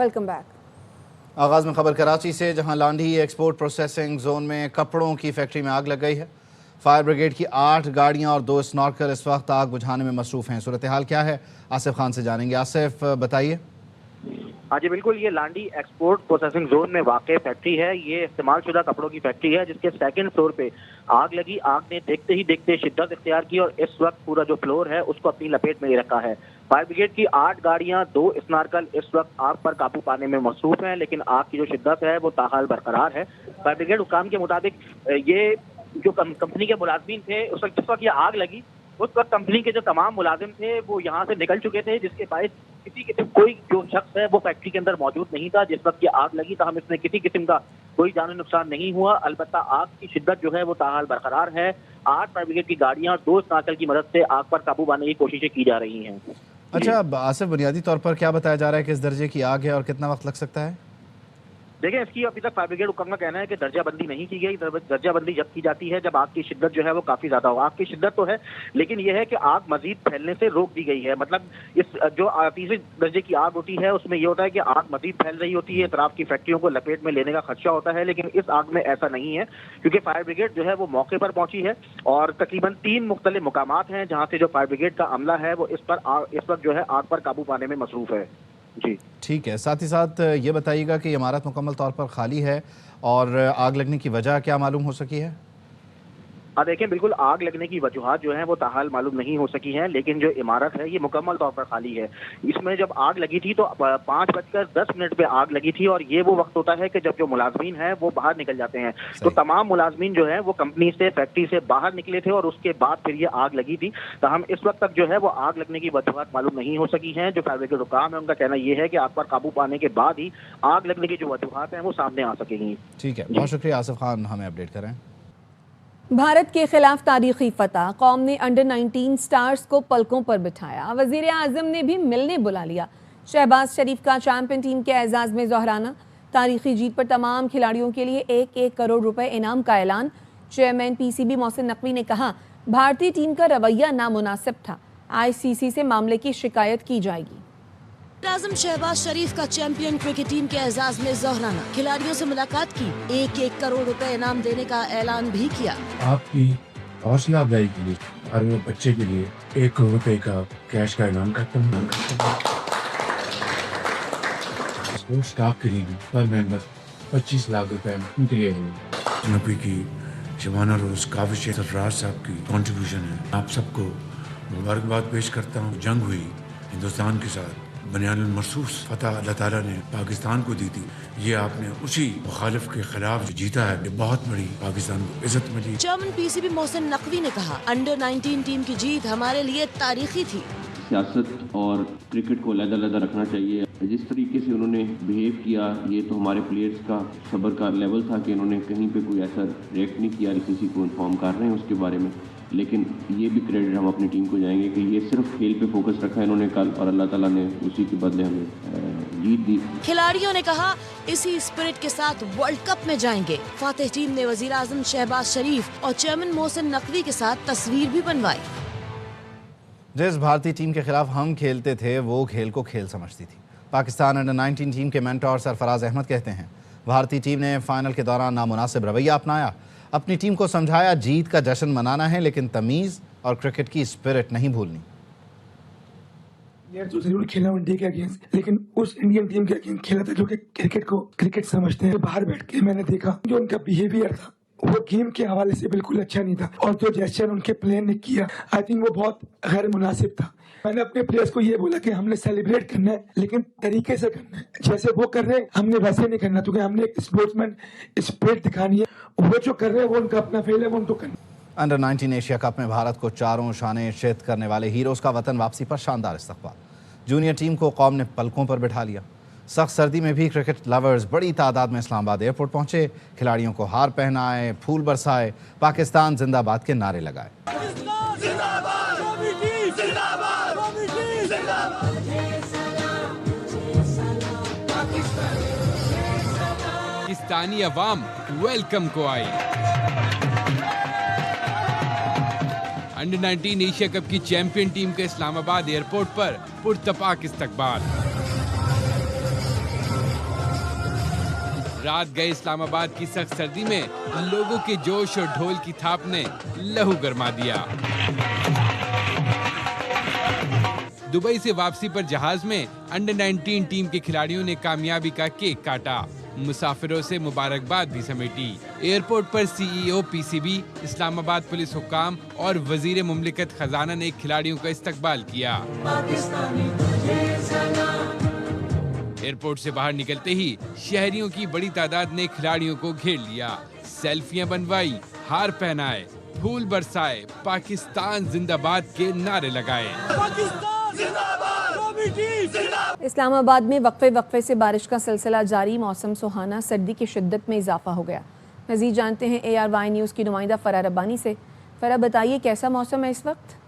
Welcome back. आगाज में खबर कराची से, जहां लांडी एक्सपोर्ट प्रोसेसिंग जोन में कपड़ों की फैक्ट्री में आग लग गई है। फायर ब्रिगेड की 8 गाड़ियां और 2 स्नॉर्कर इस वक्त आग बुझाने में मसरूफ हैं। सूरत हाल क्या है, आसिफ खान से जानेंगे। आसिफ बताइए। हाँ जी बिल्कुल, ये लांडी एक्सपोर्ट प्रोसेसिंग जोन में वाक़ फैक्ट्री है। ये इस्तेमाल शुदा कपड़ों की फैक्ट्री है, जिसके सेकंड फ्लोर पे आग लगी। आग ने देखते ही देखते शिद्दत इख्तियार की और इस वक्त पूरा जो फ्लोर है उसको अपनी लपेट में ले रखा है। फायर ब्रिगेड की 8 गाड़ियां, 2 स्नार्कल इस वक्त आग पर काबू पाने में मसरूफ हैं, लेकिन आग की जो शिद्दत है वो ताहाल बरकरार है। फायर ब्रिगेड हुकाम के मुताबिक ये जो कंपनी के मुलाजमीन थे, उस वक्त जिस वक्त ये आग लगी उस वक्त कंपनी के जो तमाम मुलाजिम थे वो यहाँ से निकल चुके थे, जिसके बायस किसी किस्म कोई जो शख्स है वो फैक्ट्री के अंदर मौजूद नहीं था जिस वक्त ये आग लगी। तो हम इसमें किसी किस्म का कोई जानी नुकसान नहीं हुआ। अलबत्ता आग की शिद्दत जो है वो ताहाल बरकरार है। 8 फायर ब्रिगेड की गाड़ियां और 2 स्नार्कल की मदद से आग पर काबू पाने की कोशिशें की जा रही हैं। अच्छा आसिफ, बुनियादी तौर पर क्या बताया जा रहा है, किस दर्जे की आग है और कितना वक्त लग सकता है? देखिए, इसकी अभी तक फायर ब्रिगेड हुक्म का कहना है कि दर्जा बंदी नहीं की गई। दर्जा बंदी जब की जाती है जब आग की शिद्दत जो है वो काफी ज्यादा हो। आग की शिद्दत तो है, लेकिन यह है कि आग मजीद फैलने से रोक दी गई है। मतलब इस जो तीसरे दर्जे की आग होती है उसमें यह होता है कि आग मजीद फैल रही होती है, इतराफ की फैक्ट्रियों को लपेट में लेने का खदशा होता है, लेकिन इस आग में ऐसा नहीं है, क्योंकि फायर ब्रिगेड जो है वो मौके पर पहुंची है और तकरीबन 3 मुख्तलिफ मुकामात हैं जहाँ से जो फायर ब्रिगेड का अमला है वो इस वक्त जो है आग पर काबू पाने में मसरूफ है। जी ठीक है, साथ ही साथ ये बताइएगा कि इमारत मुकम्मल तौर पर खाली है और आग लगने की वजह क्या मालूम हो सकी है? देखें, बिल्कुल आग लगने की वजूहात जो हैं वो ताहाल मालूम नहीं हो सकी हैं, लेकिन जो इमारत है ये मुकम्मल तौर पर खाली है। इसमें जब आग लगी थी तो 5:10 पे आग लगी थी और ये वो वक्त होता है कि जब जो मुलाजमीन हैं वो बाहर निकल जाते हैं। तो तमाम मुलाजमीन जो है वो कंपनी से, फैक्ट्री से बाहर निकले थे और उसके बाद फिर ये आग लगी थी। तो हम इस वक्त तक जो है वो आग लगने की वजूहात मालूम नहीं हो सकी हैं। जो फायर ब्रिगेड हुकाम है उनका कहना ये है कि आग पर काबू पाने के बाद ही आग लगने की जो वजूहात हैं वो सामने आ सकेंगी। ठीक है, बहुत शुक्रिया आसिफ खान, हमें अपडेट करें। भारत के खिलाफ तारीखी फतह, कौम ने अंडर 19 स्टार्स को पलकों पर बिठाया। वजीर आजम ने भी मिलने बुला लिया। शहबाज शरीफ का चैंपियन टीम के एजाज में जोहराना। तारीखी जीत पर तमाम खिलाड़ियों के लिए 1-1 करोड़ रुपए इनाम का ऐलान। चेयरमैन पीसीबी मोहसिन नकवी ने कहा, भारतीय टीम का रवैया नामुनासिब था, आईसीसी से मामले की शिकायत की जाएगी। आजम शहबाज शरीफ का चैंपियन क्रिकेट टीम के एजाज में जोहराना। खिलाड़ियों से मुलाकात की, 1-1 करोड़ रुपए इनाम देने का ऐलान भी किया। आपकी हौसला अफजाई के लिए हर वो बच्चे के लिए 1 करोड़ रुपए का कैश का इनाम करता हूँ। स्पोर्ट्स स्टाफ के लिए पर मेंबर 25 लाख रुपए उनके लिए नबी की शबाना रोज काबिश सरफराज साहब की कंट्रीब्यूशन है। आप सबको मुबारकबाद पेश करता हूँ। जंग हुई हिंदुस्तान के साथ, बनियानुल मरसूस फतह अल्लाह ताला ने पाकिस्तान को दी थी। ये आपने उसी मुखालिफ के खिलाफ जीता है, ये बहुत बड़ी पाकिस्तान को इज्जत मिली। चेयरमैन पीसीबी मोहसिन नकवी ने कहा, अंडर 19 टीम की जीत हमारे लिए तारीखी थी। सियासत और क्रिकेट को अलग-अलग रखना चाहिए। जिस तरीके से उन्होंने बिहेव किया, ये तो हमारे प्लेयर्स का सब्र का लेवल था कि उन्होंने कहीं पे कोई ऐसा रिएक्ट नहीं किया। आईसीसी को इन्फॉर्म कर रहे हैं उसके बारे में, लेकिन ये भी क्रेडिट हम अपनी टीम को जाएंगे कि ये सिर्फ खेल पे फोकस रखा है इन्होंने कल, और अल्लाह ताला ने उसी के बदले हमें जीत दी। खिलाड़ियों ने कहा, इसी स्पिरिट के साथ वर्ल्ड कप में जाएंगे। फातिह टीम ने वजीर आजम शहबाज शरीफ और चेयरमैन मोहसिन नकवी के साथ तस्वीर भी बनवाई। जिस भारतीय टीम के खिलाफ हम खेलते थे वो खेल को खेल समझती थी। पाकिस्तान अंडर 19 टीम के मेंटोर सरफराज अहमद कहते हैं, भारतीय टीम ने फाइनल के दौरान नामुनासिब रवैया अपनाया। अपनी टीम को समझाया जीत का जश्न मनाना है, लेकिन तमीज़ और क्रिकेट की स्पिरिट नहीं भूलनी। तो जरूर खेला इंडिया के अगेंस्ट, लेकिन उस इंडियन टीम के अगेंस्ट खेला था जो कि क्रिकेट को क्रिकेट समझते हैं। बाहर बैठ के मैंने देखा जो उनका बिहेवियर था वो गेम के हवाले से बिल्कुल अच्छा नहीं था, और जो जेस्चर उनके प्लेयर ने किया आई थिंक वो बहुत गैर मुनासिब था। मैंने अपने प्लेयर्स को ये बोला कि हमने सेलिब्रेट करना है, लेकिन तरीके से करना है। जैसे वो कर रहे हैं हमने वैसे नहीं करना, क्योंकि हमने एक स्पोर्ट्समैन स्पिरिट दिखानी है। वो जो कर रहे हैं वो उनका अपना फेल है, वो उनको करना। अंडर 19 एशिया कप में भारत को चारों शाने शिरकत करने वाले हीरोज़ का वतन वापसी पर शानदार इस्तकबाल। जूनियर टीम को कौम ने पलकों पर बिठा लिया। सख्त सर्दी में भी क्रिकेट लवर्स बड़ी तादाद में इस्लामाबाद एयरपोर्ट पहुंचे। खिलाड़ियों को हार पहनाए, फूल बरसाए, पाकिस्तान जिंदाबाद के नारे लगाए। पाकिस्तानी अवाम वेलकम को आई। अंडर 19 एशिया कप की चैंपियन टीम के इस्लामाबाद एयरपोर्ट पर पुरतपाक इस्तकबाल। رات گئے اسلام آباد کی سخت سردی میں لوگوں کے جوش اور ڈھول کی تھاپ نے لہو گرما دیا۔ دبئی سے واپسی پر جہاز میں انڈر 19 ٹیم کے کھلاڑیوں نے کامیابی کا کیک کاٹا، مسافروں سے مبارکباد بھی سمیٹی۔ ایئرپورٹ پر سی ای او پی سی بی، اسلام آباد پولیس حکام اور وزیر مملکت خزانہ نے کھلاڑیوں کا استقبال کیا۔ ایئرپورٹ سے باہر نکلتے ہی شہریوں کی بڑی تعداد نے کھلاڑیوں کو گھیر لیا، سیلفیاں بنوائی، ہار پہنائے، پھول برسائے، پاکستان زندہ باد کے نعرے لگائے۔ اسلام آباد میں وقفے سے بارش کا سلسلہ جاری، موسم سہانا، سردی کی شدت میں اضافہ ہو گیا۔ مزید جانتے ہیں اے آر وائی نیوز کی نمائندہ فرح ربانی سے۔ فرح بتائیے کیسا موسم ہے اس وقت؟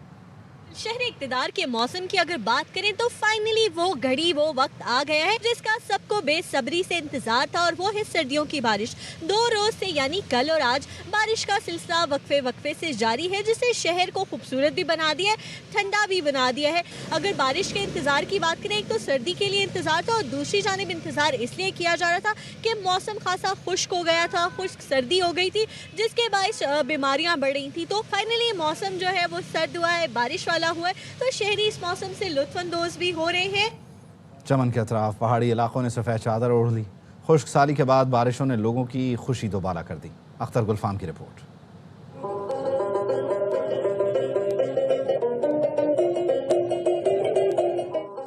شہر اقتدار کے موسم کی اگر بات کریں تو فائنلی وہ گھڑی، وہ وقت آ گیا ہے جس کا سب کو بے صبری سے انتظار تھا، اور وہ ہے سردیوں کی بارش۔ 2 روز سے یعنی کل اور آج بارش کا سلسلہ وقفے سے جاری ہے، جس نے شہر کو خوبصورت بھی بنا دیا ہے، ٹھنڈا بھی بنا دیا ہے۔ اگر بارش کے انتظار کی بات کریں، ایک تو سردی کے لیے انتظار تھا اور دوسری جانب انتظار اس لیے کیا جا رہا تھا کہ موسم خاصا خشک ہو گیا تھا، خشک سردی ہو گئی تھی جس کے باعث بیماریاں بڑھ رہی تھیں۔ تو فائنلی موسم جو ہے وہ سرد ہوا ہے، بارش والا ہوا ہے، تو شہری اس موسم سے لطف اندوز بھی ہو رہے ہیں۔ چمن کے اطراف پہاڑی علاقوں نے سفید چادر اوڑھ لی، خشک سالی کے بعد بارشوں نے لوگوں کی خوشی دوبالا کر دی۔ اختر گلفام کی رپورٹ۔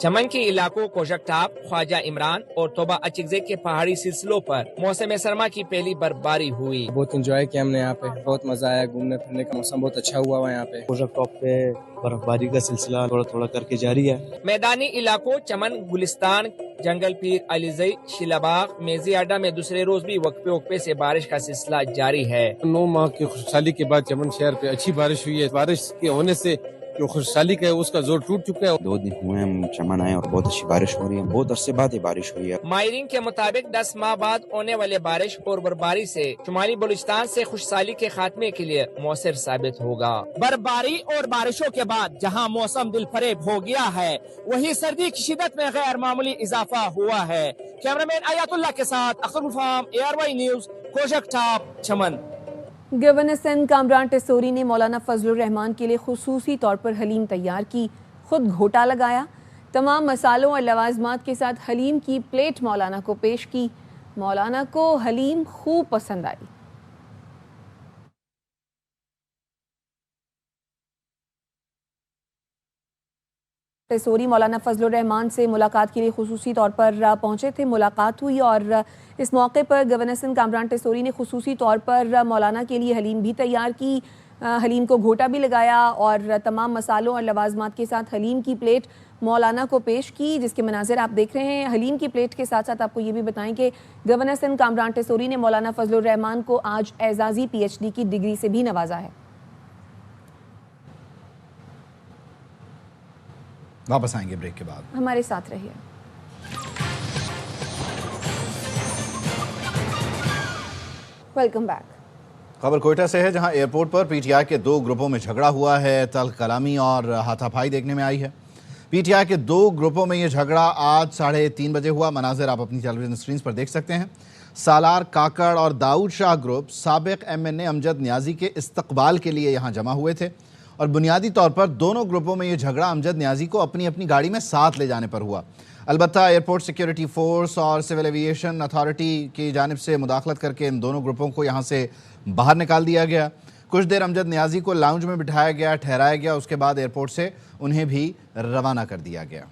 چمن کے علاقوں کوشک ٹاپ، خواجہ عمران اور توبہ اچکزے کے پہاڑی سلسلوں پر موسم سرما کی پہلی برفباری ہوئی۔ بہت انجوائے کیا ہم نے یہاں پہ، بہت مزہ آیا، گھومنے پھرنے کا موسم بہت اچھا ہوا ہوا یہاں پہ۔ کوشک ٹاپ پہ برفباری کا سلسلہ تھوڑا تھوڑا کر کے جاری ہے۔ میدانی علاقوں چمن، گلستان، جنگل پیر، علیزئی، شیلا باغ، میزی اڈا میں دوسرے روز بھی وقفے سے بارش کا سلسلہ جاری ہے۔ 9 ماہ کی خوشحالی کے بعد چمن شہر پہ اچھی بارش ہوئی ہے۔ بارش کے ہونے سے جو خوشحالی کا ہے اس کا زور ٹوٹ چکا ہے۔ 2 دن ہوئے ہم چمن آئے اور بہت اچھی بارش ہو رہی ہے، بہت عرصے بعد یہ بارش ہوئی ہے۔ ماہرین کے مطابق 10 ماہ بعد ہونے والے بارش اور برفباری سے شمالی بلوچستان سے خوشحالی کے خاتمے کے لیے مؤثر ثابت ہوگا۔ برفباری اور بارشوں کے بعد جہاں موسم دل فریب ہو گیا ہے، وہیں سردی کی شدت میں غیر معمولی اضافہ ہوا ہے۔ کیمرامین آیات اللہ کے ساتھ Akhtar Gulfam, A R Y news, Kozak top, Chaman. Governor Sindh Kamran Tessori نے مولانا فضل الرحمان کے لیے خصوصی طور پر حلیم تیار کی، خود گھوٹا لگایا، تمام مسالوں اور لوازمات کے ساتھ حلیم کی پلیٹ مولانا کو پیش کی۔ مولانا کو حلیم خوب پسند آئی۔ ٹیسوری مولانا فضل الرحمان سے ملاقات کے لیے خصوصی طور پر پہنچے تھے، ملاقات ہوئی اور اس موقع پر گورنر سندھ کامران ٹیسوری نے خصوصی طور پر مولانا کے لیے حلیم بھی تیار کی، حلیم کو گھوٹا بھی لگایا اور تمام مسالوں اور لوازمات کے ساتھ حلیم کی پلیٹ مولانا کو پیش کی، جس کے مناظر آپ دیکھ رہے ہیں۔ حلیم کی پلیٹ کے ساتھ ساتھ آپ کو یہ بھی بتائیں کہ گورنر سندھ کامران ٹیسوری نے مولانا فضل الرحمان کو آج اعزازی پی ایچ ڈی کی ڈگری سے بھی نوازا ہے۔ واپس آئیں گے بریک کے بعد، ہمارے ساتھ رہیے۔ Welcome back. خبر کوئٹہ سے ہے، جہاں airport per P T I کے 2 گروپوں میں جھگڑا ہوا ہے، تلخ کلامی اور ہاتھا پائی دیکھنے میں آئی ہے۔ پی ٹی آئی کے 2 گروپوں میں یہ جھگڑا آج 3:30 بجے ہوا، مناظر آپ اپنی ٹیلی ویژن سکرینز پر دیکھ سکتے ہیں۔ سالار کاکڑ اور داؤد شاہ گروپ سابق ایم این اے امجد نیازی کے استقبال کے لیے یہاں جمع ہوئے تھے، اور بنیادی طور پر دونوں گروپوں میں یہ جھگڑا امجد نیازی کو اپنی اپنی گاڑی میں ساتھ لے جانے پر ہوا۔ البتہ ایئرپورٹ سیکیورٹی فورس اور سول ایویشن اتھارٹی کی جانب سے مداخلت کر کے ان دونوں گروپوں کو یہاں سے باہر نکال دیا گیا۔ کچھ دیر امجد نیازی کو لاؤنج میں بٹھایا گیا، ٹھہرایا گیا، اس کے بعد ایئرپورٹ سے انہیں بھی روانہ کر دیا گیا۔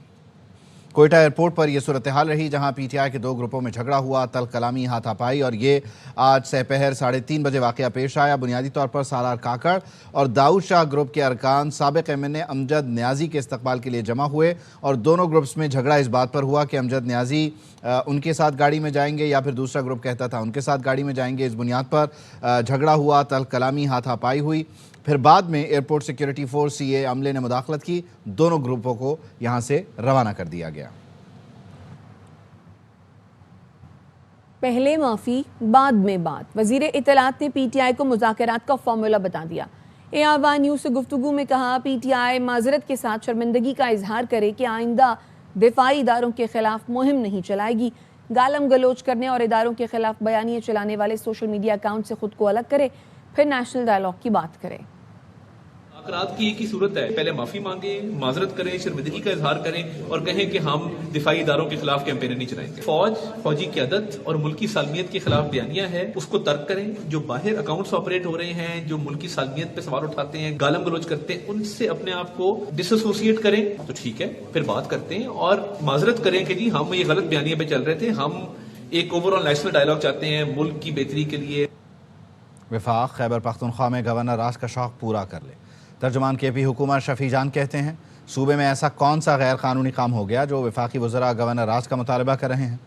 کوئٹہ ایئرپورٹ پر یہ صورتحال رہی، جہاں پی ٹی آئی کے 2 گروپوں میں جھگڑا ہوا، تلخ کلامی، ہاتھا پائی، اور یہ آج سپہر 3:30 بجے واقعہ پیش آیا۔ بنیادی طور پر سالار کاکڑ اور داؤد شاہ گروپ کے ارکان سابق ایم این اے امجد نیازی کے استقبال کے لیے جمع ہوئے، اور دونوں گروپس میں جھگڑا اس بات پر ہوا کہ امجد نیازی ان کے ساتھ گاڑی میں جائیں گے یا پھر دوسرا گروپ کہتا تھا ان کے ساتھ گاڑی میں جائیں گے۔ اس بنیاد پر جھگڑا ہوا، تلخ کلامی، ہاتھا پائی ہوئی۔ پھر بعد میں ایئرپورٹ سیکیورٹی فورس سی اے عملے نے مداخلت کی، دونوں گروپوں کو یہاں سے روانہ کر دیا گیا۔ پہلے معافی بعد میں بات، وزیر اطلاعات نے پی ٹی آئی کو مذاکرات کا فارمولا بتا دیا۔ اے آر وائی نیوز سے گفتگو میں کہا، پی ٹی آئی معذرت کے ساتھ شرمندگی کا اظہار کرے کہ آئندہ دفاعی اداروں کے خلاف مہم نہیں چلائے گی۔ गालम गलोच करने और इदारों के खिलाफ बयानियाँ चलाने वाले सोशल मीडिया अकाउंट से खुद को अलग करे, फिर नेशनल डायलॉग की बात करे। मुज़ाकरात की एक ही सूरत है, पहले माफी मांगे, माजरत करें, शर्मिंदगी का इजहार करें और कहें कि हम दिफाई इदारों के खिलाफ कैंपेन नहीं चलाएंगे। फौजी क़यादत और मुल्की सालमियत के खिलाफ बयानियां है, उसको तर्क करें। जो बाहर अकाउंट्स ऑपरेट हो रहे हैं, जो मुल्की सालमियत पे सवाल उठाते हैं, गालम गलोच करते हैं, उनसे अपने आप को डिसोसिएट करें तो ठीक है, फिर बात करते हैं और माजरत करें कि जी हम ये गलत बयानियां पे चल रहे थे, हम एक ओवरऑल नेशनल डायलॉग चाहते हैं मुल्क की बेहतरी के लिए। वफाक खैबर पख्तूनख्वा में गवर्नर राज का शौक पूरा कर ले। तर्जुमान के पी हुकूमत शफी जान कहते हैं, सूबे में ऐसा कौन सा गैर कानूनी काम हो गया जो वफाकी वज़रा गवर्नर राज का मुतालबा कर रहे हैं।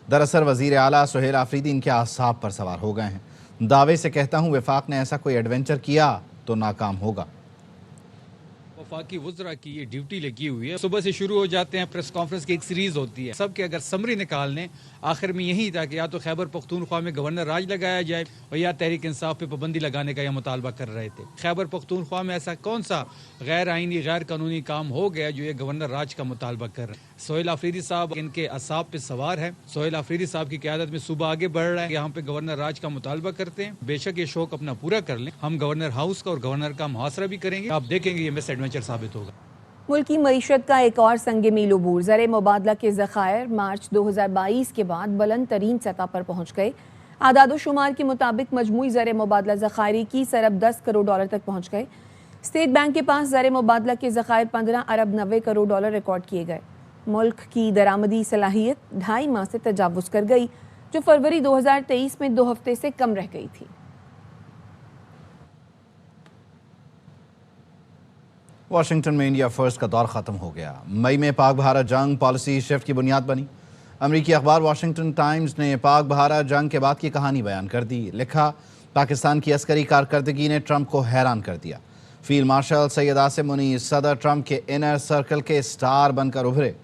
दरअसल वज़ीर आला सुहेल आफरीदी इनके आसाब पर सवार हो गए हैं। दावे से कहता हूँ वफाक ने ऐसा कोई एडवेंचर किया तो नाकाम होगा। वफाकी वज़रा की ये ड्यूटी लगी हुई है, सुबह से शुरू हो जाते हैं, प्रेस कॉन्फ्रेंस की एक सीरीज होती है, सबके अगर समरी निकालने आखिर में यही था कि या तो खैबर पख्तूनख्वा में गवर्नर राज लगाया जाए और या तहरीक इंसाफ पे पाबंदी लगाने का यह मुतालबा कर रहे थे। खैबर पख्तूनख्वा में ऐसा कौन सा गैर आइनी गैर कानूनी काम हो गया जो ये गवर्नर राज का मुतालबा कर रहे हैं। सोहेल आफरीदी साहब इनके असाब पे सवार है। सोहेल आफरीदी साहब की क़यादत में सूबा आगे बढ़ रहा है, यहाँ पे गवर्नर राज का मुतालबा करते हैं। बेशक ये शौक अपना पूरा कर लें, हम गवर्नर हाउस का और गवर्नर का मुहासरा भी करेंगे, आप देखेंगे ये मिस एडवेंचर साबित होगा। मुल्क की मईशत का एक और संग मील अबूर, ज़र मुबादला के ज़खायर मार्च 2022 के बाद बुलंद तरीन सतह पर पहुँच गए। आदाद शुमार के मुताबिक मजमूई ज़र मुबादला ज़खायर की सरब 10 करोड़ डॉलर तक पहुँच गए। स्टेट बैंक के पास ज़र मुबादला के ज़खायर 15 अरब 90 करोड़ डॉलर रिकॉर्ड किए गए। मुल्क की दरामदी सलाहियत 2.5 माह से तजावुज़ कर गई, जो फरवरी 2023 में 2 हफ्ते से कम रह गई थी। वाशिंगटन में इंडिया फर्स्ट का दौर ख़त्म हो गया। मई में पाक भारत जंग पॉलिसी शिफ्ट की बुनियाद बनी। अमरीकी अखबार वाशिंगटन टाइम्स ने पाक भारत जंग के बाद की कहानी बयान कर दी। लिखा, पाकिस्तान की अस्करी कारकर्दगी ने ट्रंप को हैरान कर दिया। फील्ड मार्शल सैयद आसिम मुनीर सदर ट्रंप के इनर सर्कल के स्टार बनकर उभरे।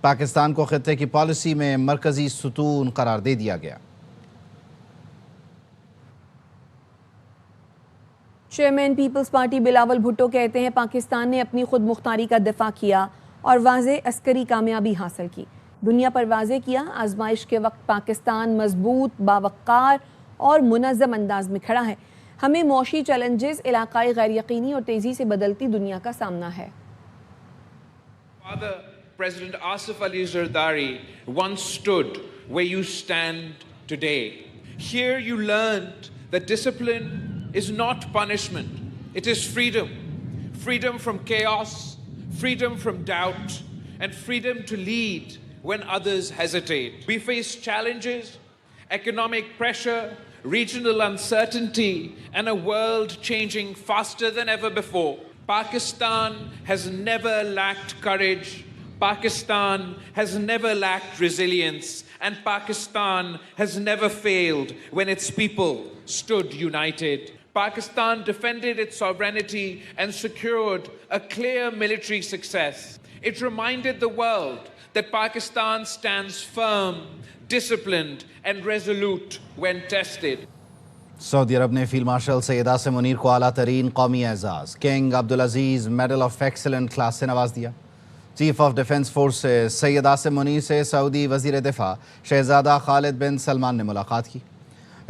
पाकिस्तान को खित्ते की पॉलिसी में मरकजी सुतून करार दे दिया गया। चेयरमैन पीपल्स पार्टी बिलावल भुट्टो कहते हैं पाकिस्तान ने अपनी खुद मुख्तारी का दिफा किया और वाज़े अस्करी कामयाबी हासिल की। दुनिया पर वाज़े किया, आजमाइश के वक्त पाकिस्तान मजबूत, बावक़ार और मुनज़्ज़म अंदाज में खड़ा है। हमें मौशी चैलेंजेस, इलाकाई गैर यकीनी और तेज़ी से बदलती दुनिया का सामना है। Father President Asif Ali Zardari once stood where you stand today. Here you learned that discipline is not punishment, it is freedom. Freedom from chaos, freedom from doubt, and freedom to lead when others hesitate. We face challenges, economic pressure, regional uncertainty, and a world changing faster than ever before. Pakistan has never lacked courage, Pakistan has never lacked resilience, and Pakistan has never failed when its people stood united. Pakistan defended its sovereignty and secured a clear military success. It reminded the world that Pakistan stands firm, disciplined, and resolute when tested. Saudi Arab ने field marshal Syed Asim Munir को आला तरीन कौमी एजाज़ King Abdul Aziz medal of excellent class से नवाज दिया। Chief of defence forces Syed Asim Munir से सऊदी वज़ीर दिफा शहजादा खालिद बिन सलमान ने मुलाकात की।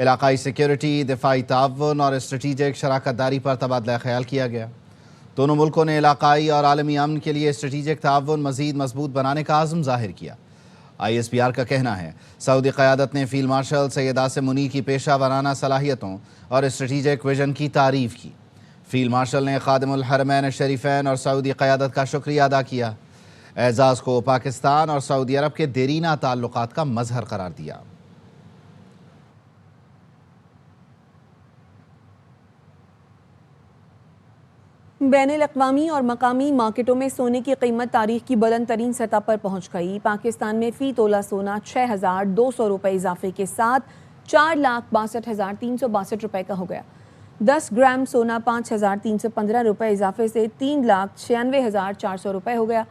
इलाकाई सिक्योरिटी, दिफाई ताउन और स्ट्रेटीजिक शराकत दारी पर तबादला ख्याल किया गया। दोनों मुल्कों ने इलाकाई और आलमी अमन के लिए स्ट्रेटीजिक ताउन मज़ीद मजबूत बनाने का आज़म ज़ाहिर किया। ISPR का कहना है सऊदी क़यादत ने फील्ड मार्शल सैयद आसिम मुनीर की पेशा वराना सलाहियतों और स्ट्रेटीजिक विजन की तारीफ़ की। फील्ड मार्शल ने खादिमुल हरमैन शरीफैन और सऊदी क़यादत का शुक्रिया अदा किया। एजाज़ को पाकिस्तान और सऊदी अरब के देरीना ताल्लुकात का मज़हर करार दिया। बैनुल-अक़वामी और मकामी मार्केटों में सोने की कीमत तारीख की बुलंद तरीन सतह पर पहुँच गई। पाकिस्तान में फ़ी तोला सोना 6,200 रुपये इजाफे के साथ 4,62,362 रुपये का हो गया। 10 ग्राम सोना 5,315 रुपये इजाफे से 3,96,400 रुपये हो गया।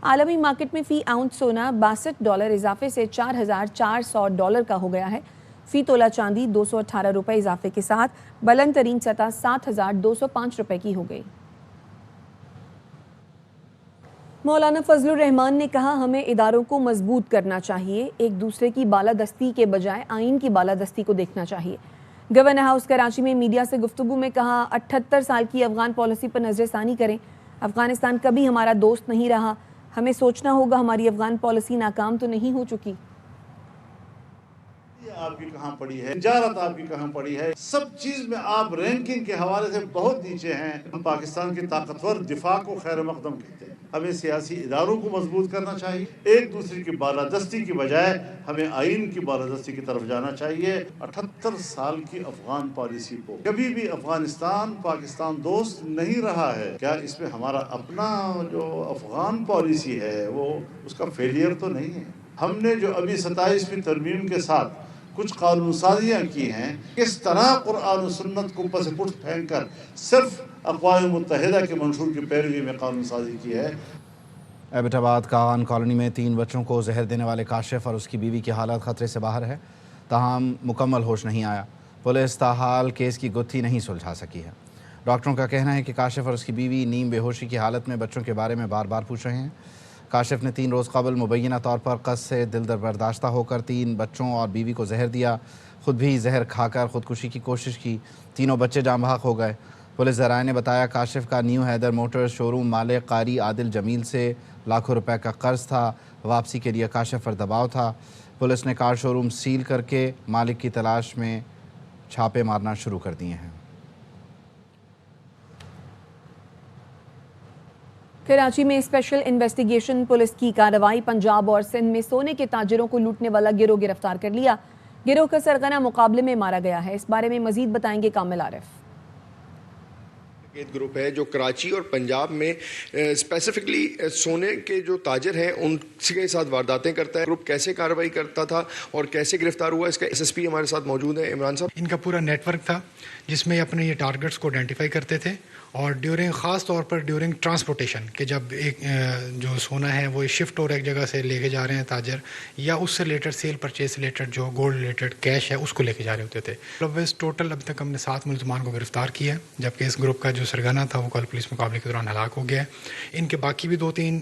आलमी मार्केट में फ़ी आउंस सोना $62 इजाफे से $4,400 का हो गया है। फ़ी तोला चांदी 218 रुपये इजाफे के साथ बुलंद तरीन सतह 7,205 रुपये की हो गई। مولانا فضل الرحمان نے کہا ہمیں اداروں کو مضبوط کرنا چاہیے، ایک دوسرے کی بالادستی کے بجائے آئین کی بالادستی کو دیکھنا چاہیے۔ گورنر ہاؤس کراچی میں میڈیا سے گفتگو میں کہا 78 سال کی افغان پالیسی پر نظر ثانی کریں، افغانستان کبھی ہمارا دوست نہیں رہا، ہمیں سوچنا ہوگا ہماری افغان پالیسی ناکام تو نہیں ہو چکی۔ آپ کی کہاں پڑی ہے، تجارت آپ کی کہاں پڑی ہے، سب چیز میں آپ رینکنگ کے حوالے سے بہت نیچے ہیں۔ ہم پاکستان کی طاقتور دفاع کو خیر مقدم کہتے ہیں۔ ہمیں سیاسی اداروں کو مضبوط کرنا چاہیے، ایک دوسرے کی بالادستی کی بجائے ہمیں آئین کی بالادستی کی طرف جانا چاہیے۔ 78 سال کی افغان پالیسی کو کبھی بھی افغانستان پاکستان دوست نہیں رہا ہے، کیا اس میں ہمارا اپنا جو افغان پالیسی ہے وہ اس کا فیلئر تو نہیں ہے؟ ہم نے جو ابھی 27ویں ترمیم کے ساتھ کچھ قانون سازیاں کی ہیں، کس طرح قرآن و سنت کو پس پشت پھینک کر صرف اقوام متحدہ کے منشور کی پیروی میں قانون سازی کی ہے۔ ایبٹ آباد کاغان کالونی میں 3 بچوں کو زہر دینے والے کاشف اور اس کی بیوی کی حالت خطرے سے باہر ہے، تاہم مکمل ہوش نہیں آیا۔ پولیس تاحال کیس کی گتھی نہیں سلجھا سکی ہے۔ ڈاکٹروں کا کہنا ہے کہ کاشف اور اس کی بیوی نیم بے ہوشی کی حالت میں بچوں کے بارے میں بار بار پوچھ رہے ہیں۔ کاشف نے 3 روز قبل مبینہ طور پر قصد سے دل برداشتہ ہو کر 3 بچوں اور بیوی کو زہر دیا، خود بھی زہر کھا کر خودکشی کی کوشش کی۔ تینوں بچے جاں بحق ہو گئے۔ پولیس ذرائع نے بتایا کاشف کا نیو حیدر موٹر شو روم مالک قاری عادل جمیل سے لاکھوں روپے کا قرض تھا، واپسی کے لیے کاشف پر دباؤ تھا۔ پولیس نے کار شو روم سیل کر کے مالک کی تلاش میں چھاپے مارنا شروع کر دیے ہیں۔ کراچی میں اسپیشل انویسٹیگیشن پولیس کی کارروائی، پنجاب اور سندھ میں سونے کے تاجروں کو لوٹنے والا گروہ گرفتار کر لیا۔ گروہ کا سرغنہ مقابلے میں مارا گیا ہے۔ اس بارے میں مزید بتائیں گے کامل عارف۔ گروپ ہے جو کراچی اور پنجاب میں اسپیسیفکلی سونے کے جو تاجر ہیں ان کے ساتھ وارداتیں کرتا ہے۔ گروپ کیسے کارروائی کرتا تھا اور کیسے گرفتار ہوا، اس کا ایس ایس پی ہمارے ساتھ موجود ہے عمران صاحب۔ ان کا پورا نیٹ ورک تھا جس میں اپنے یہ ٹارگٹس کو آئیڈینٹیفائی کرتے تھے اور خاص طور پر ڈیورنگ ٹرانسپورٹیشن کہ جب ایک جو سونا ہے وہ شفٹ ہو رہا ہے ایک جگہ سے لے کے جا رہے ہیں تاجر، یا اس سے ریلیٹڈ سیل پرچیز سے ریلیٹڈ جو گولڈ ریلیٹڈ کیش ہے اس کو لے کے جا رہے ہوتے تھے۔ ٹوٹل ابھی تک ہم نے 7 ملزمان کو گرفتار کیا ہے، جبکہ اس گروپ کا جو سرگنا تھا وہ کل پولیس مقابلے کے دوران ہلاک ہو گیا ہے۔ ان کے باقی بھی 2-3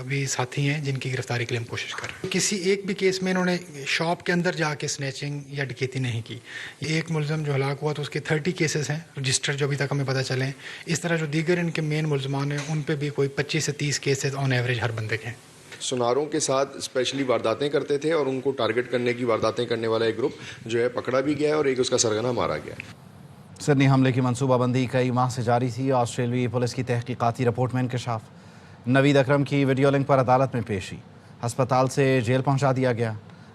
بھی ساتھی ہیں جن کی گرفتاری کے لیے ہم کوشش کر رہے ہیں۔ کسی ایک بھی کیس میں انہوں نے شاپ کے اندر جا کے سنیچنگ یا ڈکیتی نہیں کی۔ ایک ملزم جو ہلاک ہوا تو اس کے 30 کیسز ہیں رجسٹر جو ابھی تک ہمیں پتہ چلے ہیں۔ اس طرح جو دیگر ان کے مین ملزمان ہیں ان پہ بھی کوئی 25 سے 30 کیسز آن ایوریج ہر بندے کے ہیں۔ سناروں کے ساتھ اسپیشلی وارداتیں کرتے تھے اور ان کو ٹارگٹ کرنے کی وارداتیں کرنے والا ایک گروپ جو ہے پکڑا بھی گیا ہے اور ایک اس کا سرغنہ مارا گیا ہے۔ سڈنی حملے کی منصوبہ بندی کئی ماہ سے جاری تھی۔ آسٹریلوی پولیس کی تحقیقاتی رپورٹ میں انکشاف، نوید اکرم کی ویڈیو لنک پر عدالت میں پیشی، ہسپتال سے جیل پہنچا دیا گیا۔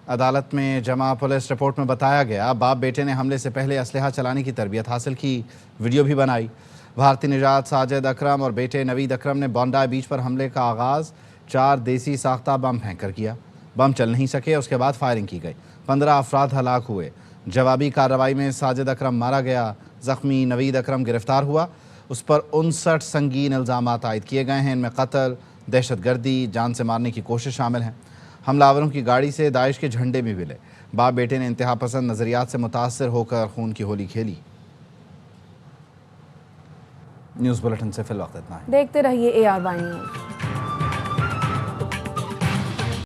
عدالت میں جمع پولیس رپورٹ میں بتایا گیا باپ بیٹے نے حملے سے پہلے اسلحہ چلانے کی تربیت حاصل کی، ویڈیو بھی بنائی۔ بھارتی نژاد ساجد اکرم اور بیٹے نوید اکرم نے بونڈا بیچ پر حملے کا آغاز 4 دیسی ساختہ بم پھینک کر کیا۔ بم چل نہیں سکے، اس کے بعد فائرنگ کی گئی، 15 افراد ہلاک ہوئے۔ جوابی کارروائی میں ساجد اکرم مارا گیا، زخمی نوید اکرم گرفتار ہوا۔ اس پر 59 سنگین الزامات عائد کیے گئے ہیں، ان میں قتل، دہشت گردی، جان سے مارنے کی کوشش شامل ہیں۔ حملہ آوروں کی گاڑی سے داعش کے جھنڈے بھی ملے۔ باپ بیٹے نے انتہا پسند نظریات سے متاثر ہو کر خون کی ہولی کھیلی۔ نیوز بلیٹن سے فی الوقت اتنا ہے۔ دیکھتے رہیے ARY نیوز۔